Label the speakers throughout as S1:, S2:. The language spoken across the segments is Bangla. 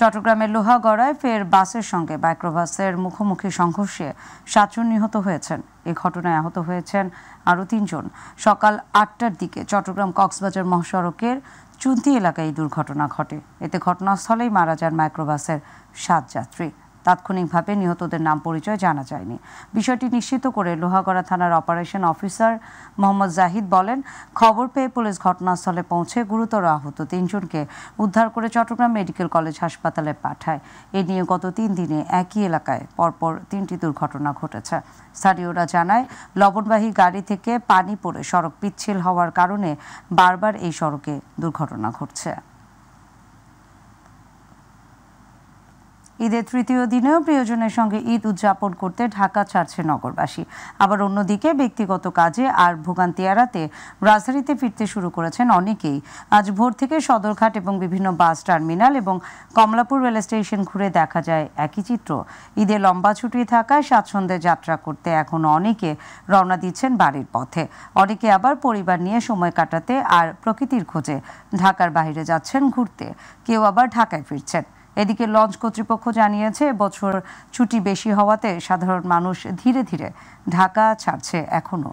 S1: চট্টগ্রামের লোহাগড়ায় ফের বাসের সঙ্গে মাইক্রোবাসের মুখোমুখি সংঘর্ষে 7 জন নিহত হয়েছেন। এই ঘটনায় আহত হয়েছেন আরও 3 জন। সকাল 8টার দিকে চট্টগ্রাম কক্সবাজার মহাসড়কের চুন্তি এলাকায় এই দুর্ঘটনা ঘটে। এতে ঘটনাস্থলেই মারা যান মাইক্রোবাসের 7 যাত্রী। তাৎক্ষণিকভাবে নিহতদের নাম পরিচয় জানা যায়নি। বিষয়টি নিশ্চিত করে লোহাগড়া থানার অপারেশন অফিসার মোহাম্মদ জাহিদ বলেন, খবর পেয়ে পুলিশ ঘটনাস্থলে পৌঁছে গুরুতর আহত 3 জনকে উদ্ধার করে চট্টগ্রাম মেডিকেল কলেজ হাসপাতালে পাঠায়। এ নিয়ে গত 3 দিনে একই এলাকায় পরপর 3টি দুর্ঘটনা ঘটেছে। স্থানীয়রা জানায়, লবণবাহী গাড়ি থেকে পানি পড়ে সড়ক পিচ্ছিল হওয়ার কারণে বারবার এই সড়কে দুর্ঘটনা ঘটছে। ঈদের তৃতীয় দিনেও প্রিয়জনের সঙ্গে ঈদ উদযাপন করতে ঢাকা ছাড়ছে নগরবাসী। আবার অন্যদিকে ব্যক্তিগত কাজে আর ভোগান্তি এড়াতে রাজধানীতে ফিরতে শুরু করেছেন অনেকেই। আজ ভোর থেকে সদরঘাট এবং বিভিন্ন বাস টার্মিনাল এবং কমলাপুর রেল স্টেশন ঘুরে দেখা যায় একই চিত্র। ঈদে লম্বা ছুটি থাকায় স্বাচ্ছন্দ্যে যাত্রা করতে এখনও অনেকে রওনা দিচ্ছেন বাড়ির পথে। অনেকে আবার পরিবার নিয়ে সময় কাটাতে আর প্রকৃতির খোঁজে ঢাকার বাইরে যাচ্ছেন ঘুরতে। কেউ আবার ঢাকায় ফিরছেন। এদিকে লঞ্চ কর্তৃপক্ষ জানিয়েছে, বছর ছুটি বেশি হওয়াতে সাধারণ মানুষ ধীরে ধীরে ঢাকা ছাড়ছে। এখনো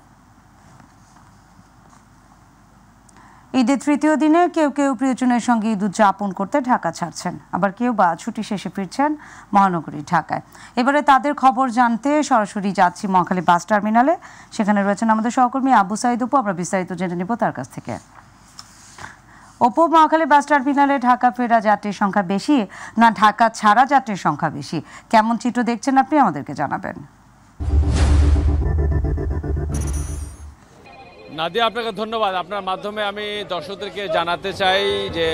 S1: ঈদের তৃতীয় দিনে কেউ কেউ প্রিয়জনের সঙ্গে ঈদ উদযাপন করতে ঢাকা ছাড়ছেন, আবার কেউ বা ছুটি শেষে ফিরছেন মহানগরী ঢাকায়। এবারে তাদের খবর জানতে সরাসরি যাচ্ছি মহাখালী বাস টার্মিনালে। সেখানে রয়েছেন আমাদের সহকর্মী আবু সাইদ অপু। আমরা বিস্তারিত জেনে নিব তার কাছ থেকে। অপু, মহাখালী বাস টার্মিনালে ঢাকা ফেরা যাত্রীর সংখ্যা বেশি না ঢাকা ছাড়া যাত্রীর সংখ্যা বেশি? কেমন চিত্র দেখছেন আপনি, আমাদেরকে জানাবেন।
S2: নাদিয়া, আপনাকে ধন্যবাদ। আপনার মাধ্যমে আমি দর্শকদেরকে জানাতে চাই যে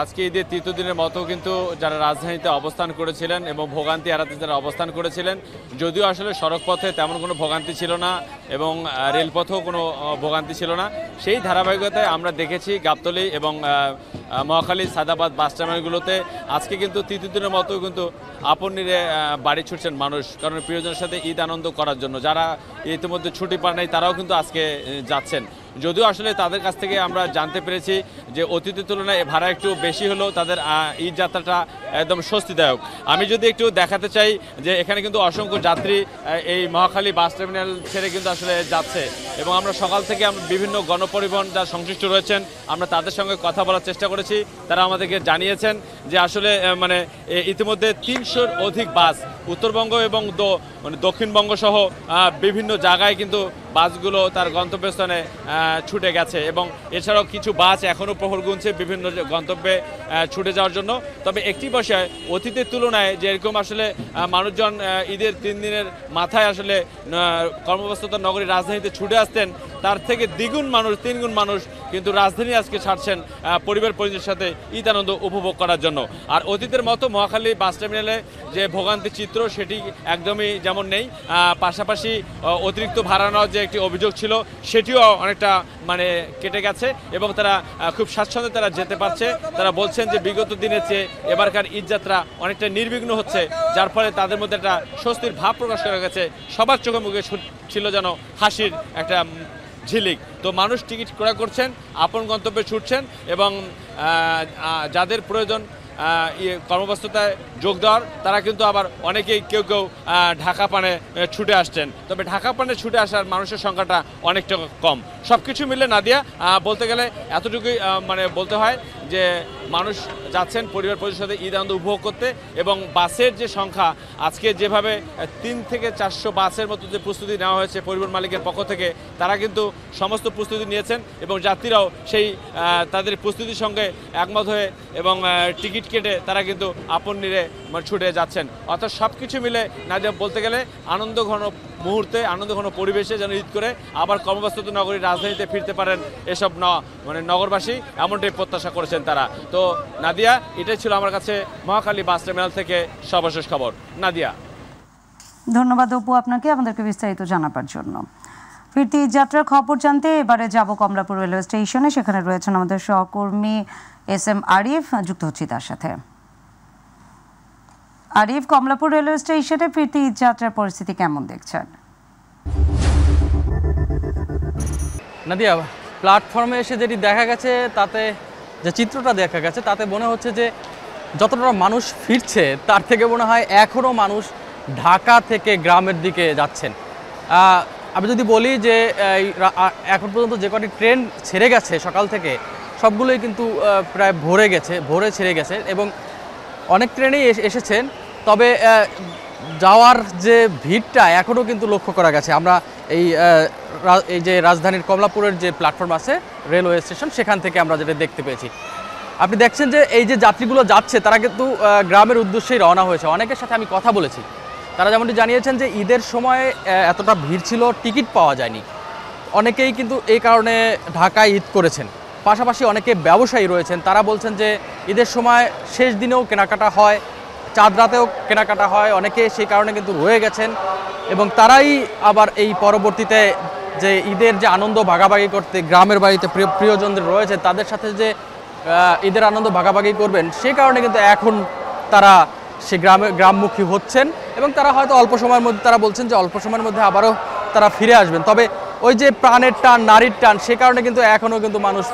S2: আজকে ঈদের তৃতীয় দিনের মতো কিন্তু যারা রাজধানীতে অবস্থান করেছিলেন এবং ভোগান্তি এড়াতে যারা অবস্থান করেছিলেন, যদিও আসলে সড়কপথে তেমন কোনো ভোগান্তি ছিল না এবং রেলপথেও কোনো ভোগান্তি ছিল না, সেই ধারাবাহিকতায় আমরা দেখেছি গাবতলী এবং মহাখালী সাদাবাদ বাস টার্মিনালগুলোতে আজকে কিন্তু তৃতীয় দিনের মতো কিন্তু আপন নিরে বাড়ি ছুটছেন মানুষ, কারণ প্রিয়জনের সাথে ঈদ আনন্দ করার জন্য। যারা ইতিমধ্যে ছুটি পান নাই তারাও কিন্তু আজকে যাচ্ছেন। যদিও আসলে তাদের কাছ থেকে আমরা জানতে পেরেছি যে অতীতের তুলনায় ভাড়া একটু বেশি হলেও তাদের ঈদ যাত্রাটা একদম স্বস্তিদায়ক। আমি যদি একটু দেখাতে চাই যে এখানে কিন্তু অসংখ্য যাত্রী এই মহাখালী বাস টার্মিনাল ছেড়ে কিন্তু আসলে যাচ্ছে এবং আমরা সকাল থেকে বিভিন্ন গণপরিবহন যারা সংশ্লিষ্ট রয়েছেন আমরা তাদের সঙ্গে কথা বলার চেষ্টা করেছি। তারা আমাদেরকে জানিয়েছেন যে আসলে মানে ইতিমধ্যে 300-র অধিক বাস উত্তরবঙ্গ এবং দক্ষিণবঙ্গ সহ বিভিন্ন জায়গায় কিন্তু বাসগুলো তার গন্তব্যস্থানে ছুটে গেছে এবং এছাড়াও কিছু বাস এখনও প্রহর গুনছে বিভিন্ন গন্তব্যে ছুটে যাওয়ার জন্য। তবে একটি বিষয়, অতীতের তুলনায় যেরকম আসলে মানুষজন ঈদের 3 দিনের মাথায় আসলে কর্মব্যস্ততা নগরী রাজধানীতে ছুটে আসতেন, তার থেকে দ্বিগুণ মানুষ 3 গুণ মানুষ কিন্তু রাজধানী আজকে ছাড়ছেন পরিবার পরিজনের সাথে ঈদ আনন্দ উপভোগ করার জন্য। আর অতীতের মতো মহাখালী বাস টার্মিনালে যে ভোগান্তি চিত্র সেটি একদমই যেমন নেই। পাশাপাশি অতিরিক্ত ভাড়া নেওয়ার যে একটি অভিযোগ ছিল সেটিও অনেকটা মানে কেটে গেছে এবং তারা খুব স্বাচ্ছন্দ্যে তারা যেতে পারছে। তারা বলছেন যে বিগত দিনের চেয়ে এবারকার ঈদ যাত্রা অনেকটা নির্বিঘ্ন হচ্ছে, যার ফলে তাদের মধ্যে একটা স্বস্তির ভাব প্রকাশ করা গেছে। সবার চোখে মুখে ছিল যেন হাসির একটা ঝিলিক। তো মানুষ টিকিট ক্রয় করছেন, আপন গন্তব্যে ছুটছেন এবং যাদের প্রয়োজন কর্মব্যস্ততায় যোগ দেওয়ার তারা কিন্তু আবার অনেকেই কেউ ঢাকা পানে ছুটে আসছেন। তবে ঢাকা পানে ছুটে আসার মানুষের সংখ্যাটা অনেকটা কম। সব কিছু মিলে নাদিয়া বলতে গেলে এতটুকুই মানে বলতে হয় যে মানুষ যাচ্ছেন পরিবার পরিজনের সাথে ঈদ আনন্দ উপভোগ করতে এবং বাসের যে সংখ্যা আজকে যেভাবে 3 থেকে 400 বাসের মতো যে প্রস্তুতি নেওয়া হয়েছে পরিবহন মালিকের পক্ষ থেকে, তারা কিন্তু সমস্ত প্রস্তুতি নিয়েছেন এবং যাত্রীরাও সেই তাদের প্রস্তুতির সঙ্গে একমত হয়ে এবং টিকিট কেটে তারা কিন্তু আপন নিরে ছুটে যাচ্ছেন। অর্থাৎ সব কিছু মিলে নাদিয়া বলতে গেলে আনন্দ ঘন মুহূর্তে, আনন্দ ঘন পরিবেশে যেন ঈদ করে আবার কর্মব্যস্ততা নগরী রাজধানীতে ফিরতে পারেন এসব মানে নগরবাসী, এমনটাই প্রত্যাশা করেছেন তারা। তো নাদিয়া, এটাই ছিল আমার কাছে মহাখালী বাস টার্মিনাল থেকে সর্বশেষ খবর। নাদিয়া,
S1: ধন্যবাদ অপু আপনাকে আমাদেরকে বিস্তারিত জানাবার জন্য। ফিরতি যাত্রার খবর জানতে এবারে যাব কমলাপুর রেলওয়ে স্টেশনে। সেখানে রয়েছেন আমাদের সহকর্মী SM আরিফ, যুক্ত হচ্ছি তার সাথে। আরিফ, কমলাপুর রেলওয়ে স্টেশনে ফিরতি যাত্রার পরিস্থিতি কেমন দেখছেন?
S3: নাদিয়া, প্ল্যাটফর্মে এসে যেটি দেখা গেছে তাতে যে চিত্রটা দেখা গেছে তাতে মনে হচ্ছে যে যতটা মানুষ ফিরছে তার থেকে মনে হয় এখনও মানুষ ঢাকা থেকে গ্রামের দিকে যাচ্ছেন। আমি যদি বলি যে এখন পর্যন্ত যে কটি ট্রেন ছেড়ে গেছে সকাল থেকে সবগুলোই কিন্তু প্রায় ভোরে ছেড়ে গেছে এবং অনেক ট্রেনেই এসেছেন, তবে যাওয়ার যে ভিড়টা এখনও কিন্তু লক্ষ্য করা গেছে। আমরা এই যে রাজধানীর কমলাপুরের যে প্ল্যাটফর্ম আছে রেলওয়ে স্টেশন, সেখান থেকে আমরা যেটা দেখতে পেয়েছি, আপনি দেখছেন যে এই যে যাত্রীগুলো যাচ্ছে তারা কিন্তু গ্রামের উদ্দেশ্যেই রওনা হয়েছে। অনেকের সাথে আমি কথা বলেছি, তারা যেমনটি জানিয়েছেন যে ঈদের সময় এতটা ভিড় ছিল, টিকিট পাওয়া যায়নি। অনেকেই কিন্তু এই কারণে ঢাকায় ঈদ করেছেন। পাশাপাশি অনেকে ব্যবসায়ী রয়েছেন, তারা বলছেন যে ঈদের সময় শেষ দিনেও কেনাকাটা হয়, চাঁদ রাতেও কেনাকাটা হয়, অনেকে সেই কারণে কিন্তু রয়ে গেছেন এবং তারাই আবার এই পরবর্তীতে যে ঈদের যে আনন্দ ভাগাভাগি করতে গ্রামের বাড়িতে প্রিয়জনদের রয়েছে তাদের সাথে যে ঈদের আনন্দ ভাগাভাগি করবেন, সেই কারণে কিন্তু এখন তারা সে গ্রামমুখী হচ্ছেন এবং তারা হয়তো অল্প সময়ের মধ্যে, তারা বলছেন যে অল্প সময়ের মধ্যে আবারও তারা ফিরে আসবেন। তবে ওই যে প্রাণের টান, নারীর টান, সে কারণে কিন্তু এখনও কিন্তু মানুষ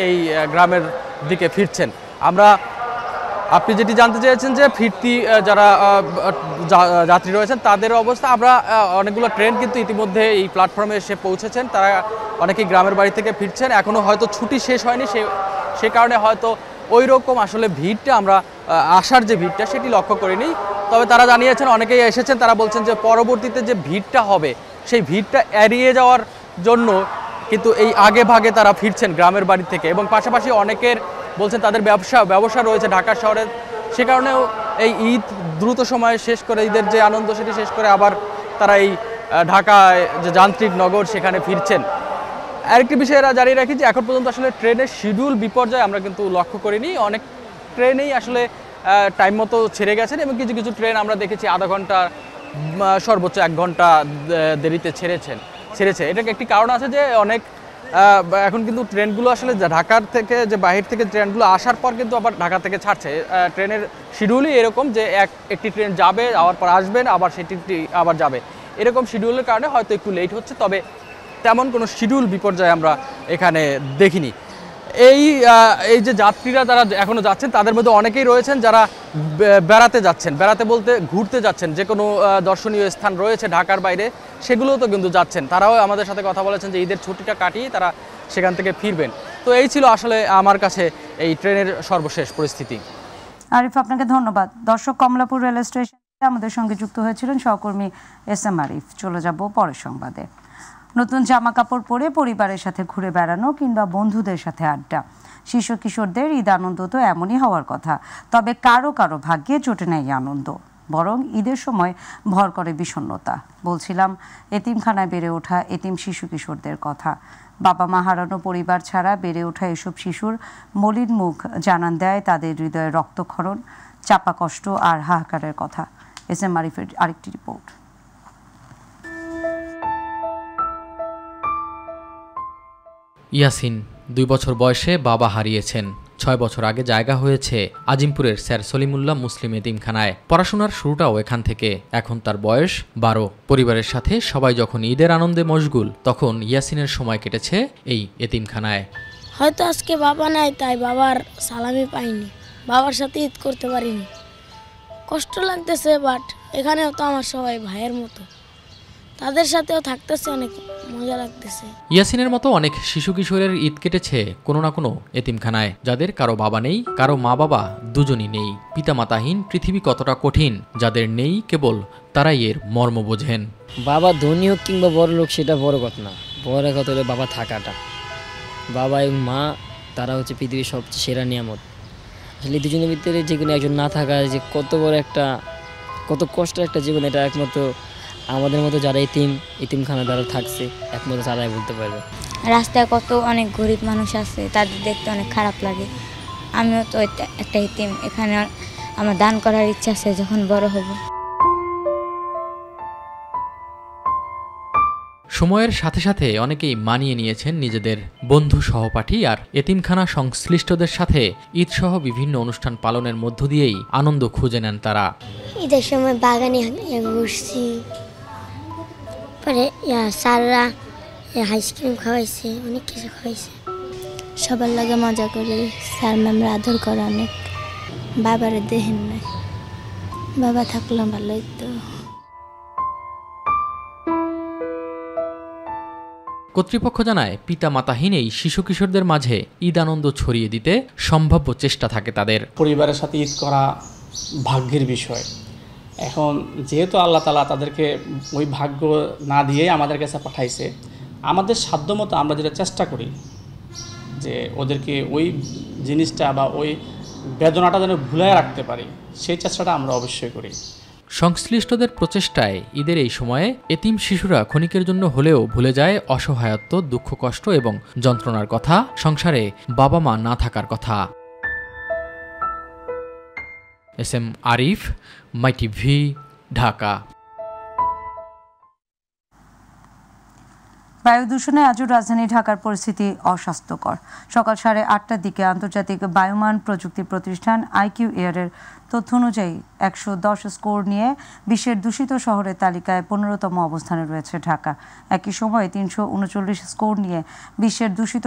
S3: এই গ্রামের দিকে ফিরছেন। আপনি যেটি জানতে চেয়েছেন যে ফিরতি যারা যাত্রী রয়েছেন তাদের অবস্থা, আমরা অনেকগুলো ট্রেন কিন্তু ইতিমধ্যে এই প্ল্যাটফর্মে এসে পৌঁছেছেন, তারা অনেকেই গ্রামের বাড়ি থেকে ফিরছেন। এখনও হয়তো ছুটি শেষ হয়নি, সে কারণে হয়তো ওই রকম আসলে ভিড়টা, আমরা আসার যে ভিড়টা সেটি লক্ষ্য করিনি। তবে তারা জানিয়েছেন, অনেকেই এসেছেন, তারা বলছেন যে পরবর্তীতে যে ভিড়টা হবে সেই ভিড়টা এড়িয়ে যাওয়ার জন্য কিন্তু এই আগে ভাগে তারা ফিরছেন গ্রামের বাড়ি থেকে এবং পাশাপাশি অনেকের বলছেন তাদের ব্যবসা রয়েছে ঢাকা শহরে, সে কারণেও এই ঈদ দ্রুত সময়ে শেষ করে, ঈদের যে আনন্দ সেটি শেষ করে আবার তারা এই ঢাকায় যে যান্ত্রিক নগর সেখানে ফিরছেন। আরেকটি বিষয় এরা জানিয়ে রাখি যে এখন পর্যন্ত আসলে ট্রেনের শিডিউল বিপর্যয় আমরা কিন্তু লক্ষ্য করিনি। অনেক ট্রেনেই আসলে টাইম মতো ছেড়ে গেছেন এবং কিছু কিছু ট্রেন আমরা দেখেছি আধা ঘন্টা সর্বোচ্চ 1 ঘন্টা দেরিতে ছেড়েছে। এটাকে একটি কারণ আছে যে অনেক এখন কিন্তু ট্রেনগুলো আসলে ঢাকার থেকে, যে বাহির থেকে ট্রেনগুলো আসার পর কিন্তু আবার ঢাকা থেকে ছাড়ছে। ট্রেনের শিডিউলই এরকম যে একটি ট্রেন যাবে, যাওয়ার পর আসবেন, আবার সেটি আবার যাবে, এরকম শিডিউলের কারণে হয়তো একটু লেট হচ্ছে। তবে তেমন কোনো শিডিউল বিপর্যয় আমরা এখানে দেখিনি। এই যে যাত্রীরা যারা এখনও যাচ্ছেন তাদের মধ্যে অনেকেই রয়েছেন যারা বেড়াতে বলতে ঘুরতে যাচ্ছেন, যে কোনো দর্শনীয় স্থান রয়েছে ঢাকার বাইরে সেগুলোও তো কিন্তু যাচ্ছেন। তারাও আমাদের সাথে কথা বলেছেন যে ঈদের ছুটিটা কাটিয়ে তারা সেখান থেকে ফিরবেন। তো এই ছিল আসলে আমার কাছে এই ট্রেনের সর্বশেষ পরিস্থিতি।
S1: আরিফ, আপনাকে ধন্যবাদ। দর্শক, কমলাপুর রেল স্টেশনে আমাদের সঙ্গে যুক্ত হয়েছিলেন সহকর্মী SM আরিফ। চলে যাব পরের সংবাদে। নতুন জামা কাপড় পরে পরিবারের সাথে ঘুরে বেড়ানো কিংবা বন্ধুদের সাথে আড্ডা, শিশু কিশোরদের ঈদ আনন্দ তো এমনই হওয়ার কথা। তবে কারো কারো ভাগ্যে জোটে না এই আনন্দ, বরং ঈদের সময় ভর করে বিষণ্ণতা। বলছিলাম এতিমখানায় বেড়ে ওঠা এতিম শিশু কিশোরদের কথা। বাবা মা হারানো পরিবার ছাড়া বেড়ে ওঠা এসব শিশুর মলিন মুখ জানান দেয় তাদের হৃদয়ে রক্তক্ষরণ, চাপা কষ্ট আর হাহাকারের কথা। SM আরিফের আরেকটি রিপোর্ট।
S4: ইয়াসিন 2 বছর বয়সে বাবা হারিয়েছেন। 6 বছর আগে জায়গা হয়েছে আজিমপুরের স্যার সলিমুল্লাহ মুসলিম এতিমখানায়। পড়াশোনার শুরুটাও এখান থেকে। এখন তার বয়স 12। পরিবারের সাথে সবাই যখন ঈদের আনন্দে মশগুল, তখন ইয়াসিনের সময় কেটেছে এই এতিমখানায়।
S5: হয়তো আজকে বাবা নাই, তাই বাবার সালামি পাইনি, বাবার সাথে ঈদ করতে পারিনি, কষ্ট লাগতেছে। বাট এখানেও তো আমার সবাই ভাইয়ের মতো, তাদের সাথেও থাকতেছে, অনেক মজা লাগতেছে।
S4: ইয়াসিনের মতো অনেক শিশু কিশোরের ঈদ কেটেছে কোনো না কোনো এতিমখানায়, যাদের কারো বাবা নেই, কারো মা বাবা দুজনই নেই। পিতামাতাহীন পৃথিবী কতটা কঠিন, যাদের নেই কেবল তারাই এর মর্ম বোঝেন।
S6: বাবা ধনী হোক কিংবা বড় লোক সেটা বড় কথা না, বড় কথা হলো বাবা থাকাটা। বাবা এবং মা তারা হচ্ছে পৃথিবীর সবচেয়ে সেরা নিয়ামত। আসলে দুজনের ভিতরে যে কোনো একজন না থাকা যে কত বড় একটা, কত কষ্টের একটা জীবন, এটা একমাত্র আমাদের মতো যারা এতিমখানা দ্বারা থাকছে একমাত্র তারাই বলতে পারবে।
S5: রাস্তায় কত অনেক গরিব মানুষ আছে, তাদের দেখতে অনেক খারাপ লাগে। আমিও তো একটা এতিম, এখানে আমার দান করার ইচ্ছা আছে যখন বড় হব।
S4: সময়ের সাথে সাথে অনেকেই মানিয়ে নিয়েছেন নিজেদের বন্ধু সহপাঠী আর এতিমখানা সংশ্লিষ্টদের সাথে ঈদসহ বিভিন্ন অনুষ্ঠান পালনের মধ্য দিয়েই আনন্দ খুঁজে নেন তারা।
S5: ঈদের সময় বাগানে ঘুরছি, পরে স্যাররা আইসক্রিম খাওয়াইছে, অনেক কিছু খাওয়াইছে, সবার লাগে মজা করে। স্যার ম্যামরা আদর করে অনেক, বাবারে দেখেন নাই, বাবা থাকলাম ভালোই তো।
S4: কর্তৃপক্ষ জানায় পিতা মাতাহীন এই শিশু কিশোরদের মাঝে ঈদ আনন্দ ছড়িয়ে দিতে সম্ভাব্য চেষ্টা থাকে তাদের।
S7: পরিবারের সাথে ঈদ করা ভাগ্যের বিষয়। এখন যেহেতু আল্লাহ তাআলা তাদেরকে ওই ভাগ্য না দিয়েই আমাদের কাছে পাঠাইছে, আমাদের সাধ্যমতো আমরা যেটা চেষ্টা করি যে ওদেরকে ওই জিনিসটা বা ওই বেদনাটা যেন ভুলায় রাখতে পারি, সেই চেষ্টাটা আমরা অবশ্যই করি।
S4: সংশ্লিষ্টদের প্রচেষ্টায় ঈদের এই সময়ে এতিম শিশুরা ক্ষণিকের জন্য হলেও ভুলে যায় অসহায়ত্ব, দুঃখ, কষ্ট এবং যন্ত্রণার কথা, সংসারে বাবা মা না থাকার কথা। এস.এম. আরিফ, মাই টিভি, ঢাকা।
S1: বায়ু দূষণে আজও রাজধানী ঢাকার পরিস্থিতি অস্বাস্থ্যকর। সকাল 8:30টার দিকে আন্তর্জাতিক বায়ুমান প্রযুক্তি প্রতিষ্ঠান IQ এয়ারের তথ্য অনুযায়ী 110 স্কোর নিয়ে বিশ্বের দূষিত শহরের তালিকায় 15তম অবস্থানে রয়েছে ঢাকা। একই সময়ে 339 স্কোর নিয়ে বিশ্বের দূষিত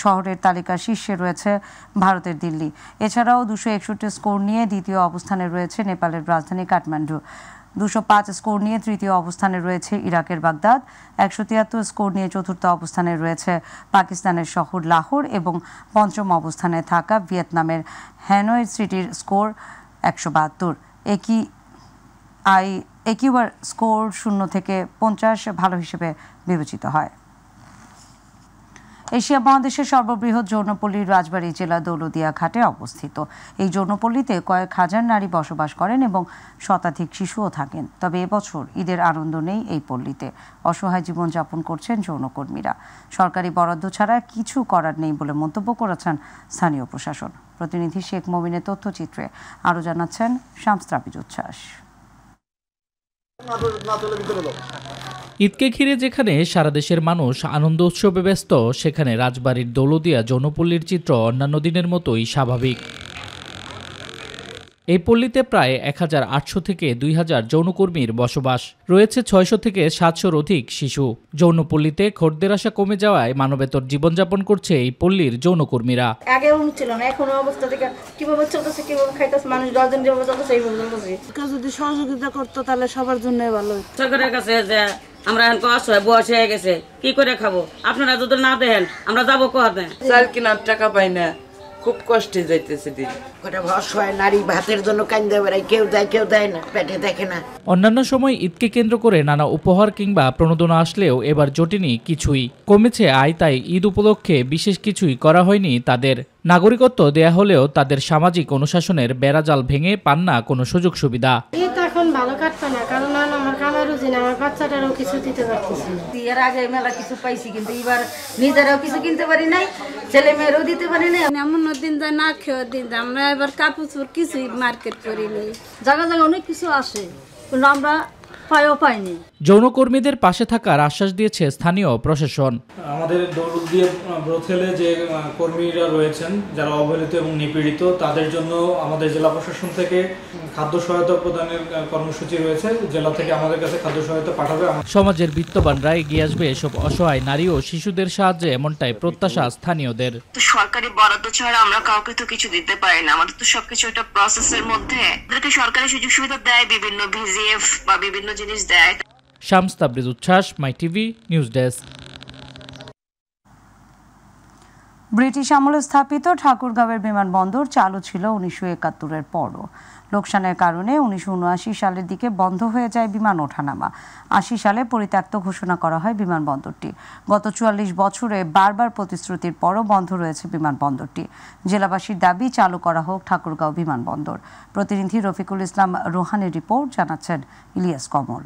S1: শহরের তালিকার শীর্ষে রয়েছে ভারতের দিল্লি। এছাড়াও 261 স্কোর নিয়ে দ্বিতীয় অবস্থানে রয়েছে নেপালের রাজধানী কাঠমান্ডু। 205 স্কোর নিয়ে তৃতীয় অবস্থানে রয়েছে ইরাকের বাগদাদ। 173 স্কোর নিয়ে চতুর্থ অবস্থানে রয়েছে পাকিস্তানের শহর লাহোর এবং পঞ্চম অবস্থানে থাকা ভিয়েতনামের হ্যানয় সিটির স্কোর 172। একিউআর স্কোর 0 থেকে 50 ভালো হিসেবে বিবেচিত হয়। এশিয়া মহাদেশের সর্ববৃহৎ যৌনপল্লী রাজবাড়ী জেলা দৌলতদিয়া ঘাটে অবস্থিত। এই যৌনপল্লীতে কয়েক হাজার নারী বসবাস করেন এবং শতাধিক শিশুও থাকেন। তবে এবছর ঈদের আনন্দ নেই এই পল্লীতে। অসহায় জীবনযাপন করছেন যৌনকর্মীরা। সরকারি বরাদ্দ ছাড়া কিছু করার নেই বলে মন্তব্য করেছেন স্থানীয় প্রশাসন। প্রতিনিধি শেখ মমিনের তথ্যচিত্রে আরও জানাচ্ছেন শামস তাবরিজ উচ্ছ্বাস।
S8: ঈদকে ঘিরে যেখানে সারা দেশের মানুষ আনন্দ উৎসবে ব্যস্ত, সেখানে রাজবাড়ীর দৌলতদিয়া যৌনপল্লীর চিত্র অন্যান্য দিনের মতোই স্বাভাবিক। এই পল্লীতে প্রায় 1800 থেকে 2000 যৌনকর্মীর বসবাস রয়েছে। 600 থেকে 700-র অধিক শিশু। যৌনপল্লীতে খদ্দের আসা কমে যাওয়ায় মানবেতর জীবনযাপন করছে এই পল্লীর যৌনকর্মীরা।
S9: আগে ছিল না, এখন অবস্থা থেকে কিভাবে চলতেছে, কিভাবে খাইতেছে মানুষ, 10 দিন যেভাবে চলতেছে এইভাবে চলতেছে। যদি সহযোগিতা করতো তাহলে সবার জন্য ভালো হতো।
S10: সরকারের কাছে যে আমরা এখন অসহায় বয়স হয়ে গেছে, কি করে খাবো, আপনারা যদি না দেন আমরা যাবো কোথায়?
S11: চাল কেনার টাকা পাই না, খুব কষ্টে যাইতেছে দিন।
S12: অসহায় নারী ভাতের জন্য কান্দে বেড়ায়, কেউ দেয় কেউ দেয় না, পেটে দেখে না।
S8: অন্যান্য সময় ঈদকে কেন্দ্র করে নানা উপহার কিংবা প্রণোদনা আসলেও এবার জোটেনি কিছুই। কমেছে আয়, তাই ঈদ উপলক্ষে বিশেষ কিছুই করা হয়নি তাদের। নাগরিকত্ব দেয়া হলেও তাদের সামাজিক অনুশাসনের বেড়াজাল ভেঙে পান না কোনো সুযোগ সুবিধা।
S9: এখন ভালো কাটবে না, কারণ আমার কামাই রুজি না, আমার বাচ্চাটারও কিছু দিতে পারতেছি না।
S10: এর আগে মেলা কিছু পাইছি, কিন্তু এবার নিজেরাও কিছু কিনতে পারি নাই, ছেলে মেয়েরও দিতে পারি নাই।
S5: এমন দিন যায় না খেয়ে দিন যায়, আমরা এবার কাপড় কিছুই মার্কেট করি নেই।
S9: জায়গা জায়গা অনেক কিছু আসে, কিন্তু আমরা পাইও পাইনি।
S8: যৌনকর্মীদের পাশে থাকার আশ্বাস দিয়েছে স্থানীয় প্রশাসন।
S13: আমাদের দৌলতদিয়া ব্রথেলে যে কর্মীরা রয়েছেন যারা অবহেলিত এবং নিপীড়িত, তাদের জন্য আমাদের জেলা প্রশাসন থেকে খাদ্য সহায়তা প্রদানের কর্মসূচি রয়েছে। জেলা থেকে আমাদের কাছে খাদ্য সহায়তা পাঠাবে।
S8: সমাজের বিত্তবানরা এগিয়ে আসবে এসব অসহায় নারী ও শিশুদের সাহায্যে, এমনটাই প্রত্যাশা স্থানীয়দের।
S14: সরকারি বরাদ্দ ছাড়া আমরা কাউকে তো কিছু দিতে পারি না, আমাদের তো সবকিছু একটা প্রসেসের মধ্যে। আমাদেরকে সরকারি সুযোগ সুবিধা দেয়, বিভিন্ন ভিজিএফ বা বিভিন্ন জিনিস দেয়।
S8: শামস তাবরিজ উচ্ছ্বাস, মাই টিভি নিউজ ডেস্ক।
S1: ব্রিটিশ আমলে স্থাপিত ঠাকুরগাঁওয়ের বিমানবন্দর চালু ছিল 1971-এর পরও। লোকসানের কারণে 1979 সালের দিকে বন্ধ হয়ে যায় বিমান ওঠানামা। 80 সালে পরিত্যক্ত ঘোষণা করা হয় বিমানবন্দরটি। গত 44 বছরে বারবার প্রতিশ্রুতির পরও বন্ধ রয়েছে বিমানবন্দরটি। জেলাবাসীর দাবি চালু করা হোক ঠাকুরগাঁও বিমানবন্দর। প্রতিনিধি রফিকুল ইসলাম রোহানের রিপোর্ট, জানাচ্ছেন ইলিয়াস কমল।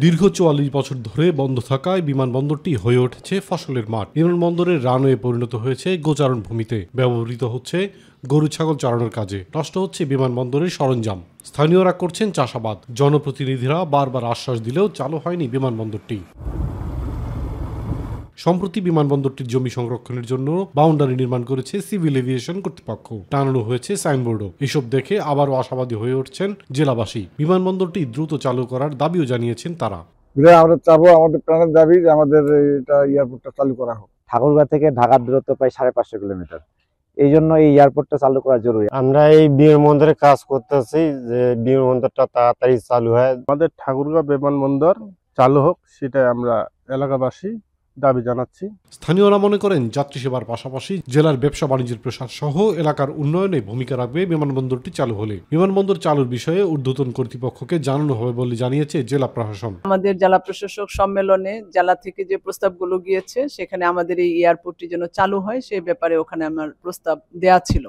S15: দীর্ঘ 44 বছর ধরে বন্ধ থাকায় বিমানবন্দরটি হয়ে উঠেছে ফসলের মাঠ। বিমানবন্দরের রানওয়ে পরিণত হয়েছে গোচারণ ভূমিতে। ব্যবহৃত হচ্ছে গরু ছাগল চড়ানোর কাজে। নষ্ট হচ্ছে বিমানবন্দরের সরঞ্জাম। স্থানীয়রা করছেন চাষাবাদ। জনপ্রতিনিধিরা বারবার আশ্বাস দিলেও চালু হয়নি বিমানবন্দরটি। সম্প্রতি বিমানবন্দরটির জমি সংরক্ষণের জন্য বাউন্ডারি নির্মাণ করেছে সিভিল এভিয়েশন কর্তৃপক্ষ। টানানো হয়েছে সাইনবোর্ডও। এসব দেখে আবারও আশাবাদী হয়ে উঠছেন জেলাবাসী। বিমানবন্দরটি দ্রুত চালু করার দাবিও জানিয়েছেন তারা।
S16: আমরা চাবো, আমাদের প্রাণের দাবি যে আমাদের এটা এয়ারপোর্টটা চালু করা হোক।
S17: ঠাকুরগাঁও থেকে ঢাকার দূরত্ব প্রায় 550 কিলোমিটার। এই জন্য এই এয়ারপোর্টটা চালু করা জরুরি।
S18: আমরা এই বিমানবন্দরে কাজ করতেছি যে বিমানবন্দরটা তাড়াতাড়ি চালু হয়।
S19: আমাদের ঠাকুরগাঁও বিমানবন্দর চালু হোক, সেটা আমরা এলাকাবাসী দাবি জানাচ্ছি।
S15: স্থানীয়রা মনে করেন যাত্রী সেবার পাশাপাশি জেলার ব্যবসা বাণিজ্যের প্রসার সহ এলাকার উন্নয়নে ভূমিকা রাখবে বিমানবন্দরটি চালু হলে। বিমানবন্দর চালুর বিষয়ে ঊর্ধ্বতন কর্তৃপক্ষকে জানানো হবে বলে জানিয়েছে জেলা প্রশাসন।
S20: আমাদের জেলা প্রশাসক সম্মেলনে জেলা থেকে যে প্রস্তাবগুলো গিয়েছে সেখানে আমাদের এই এয়ারপোর্টটি যেন চালু হয় সেই ব্যাপারে ওখানে আমার প্রস্তাব দেয়া ছিল।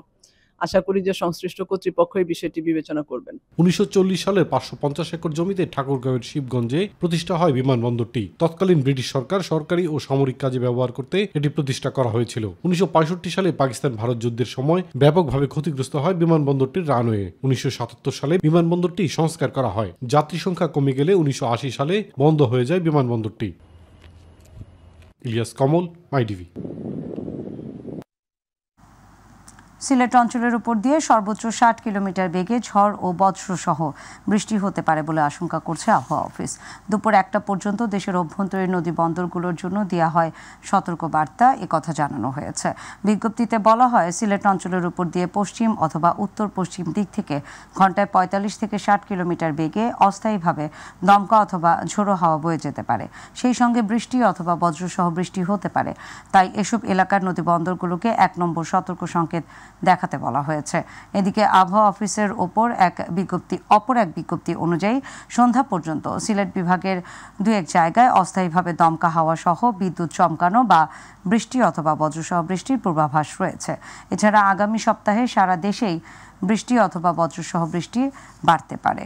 S20: আশা করি যে সংশ্লিষ্ট কর্তৃপক্ষ এই বিষয়টি বিবেচনা করবেন।
S15: 1940 সালে 550 একর জমিতে ঠাকুরগাঁওয়ের শিবগঞ্জে প্রতিষ্ঠা হয় বিমানবন্দরটি। তৎকালীন ব্রিটিশ সরকার সরকারি ও সামরিক কাজে ব্যবহার করতে এটি প্রতিষ্ঠা করা হয়েছিল। 1965 সালে পাকিস্তান ভারত যুদ্ধের সময় ব্যাপকভাবে ক্ষতিগ্রস্ত হয় বিমানবন্দরটির রানওয়ে। 1977 সালে বিমানবন্দরটি সংস্কার করা হয়। যাত্রী সংখ্যা কমে গেলে 1980 সালে বন্ধ হয়ে যায় বিমানবন্দরটি। ইলিয়াস কমল, মাইটিভি।
S1: সিলেট অঞ্চলের উপর দিয়ে সর্বোচ্চ 60 কিলোমিটার বেগে ঝড় ও বজ্রসহ বৃষ্টি হতে পারে বলে আশঙ্কা করছে আবহাওয়া অফিস। দুপুর 1টা পর্যন্ত দেশের অভ্যন্তরীণ নদী বন্দরগুলোর জন্য দেওয়া হয় সতর্ক বার্তা, একথা জানানো হয়েছে। বিজ্ঞপ্তিতে বলা হয়, সিলেট অঞ্চলের উপর দিয়ে পশ্চিম অথবা উত্তর পশ্চিম দিক থেকে ঘন্টায় 45 থেকে 60 কিলোমিটার বেগে অস্থায়ীভাবে দমকা অথবা ঝোড়ো হাওয়া বয়ে যেতে পারে। সেই সঙ্গে বৃষ্টি অথবা বজ্রসহ বৃষ্টি হতে পারে। তাই এসব এলাকার নদী বন্দরগুলোকে 1 নম্বর সতর্ক সংকেত দেখাতে বলা হয়েছে। এদিকে আবহাওয়া অফিসের অপর এক বিজ্ঞপ্তি অনুযায়ী সন্ধ্যা পর্যন্ত সিলেট বিভাগের 2-1 জায়গায় অস্থায়ীভাবে দমকা হাওয়া সহ বিদ্যুৎ চমকানো বা বৃষ্টি অথবা বজ্রসহ বৃষ্টির পূর্বাভাস রয়েছে। এছাড়া আগামী সপ্তাহে সারা দেশেই বৃষ্টি অথবা বজ্রসহ বৃষ্টি বাড়তে পারে।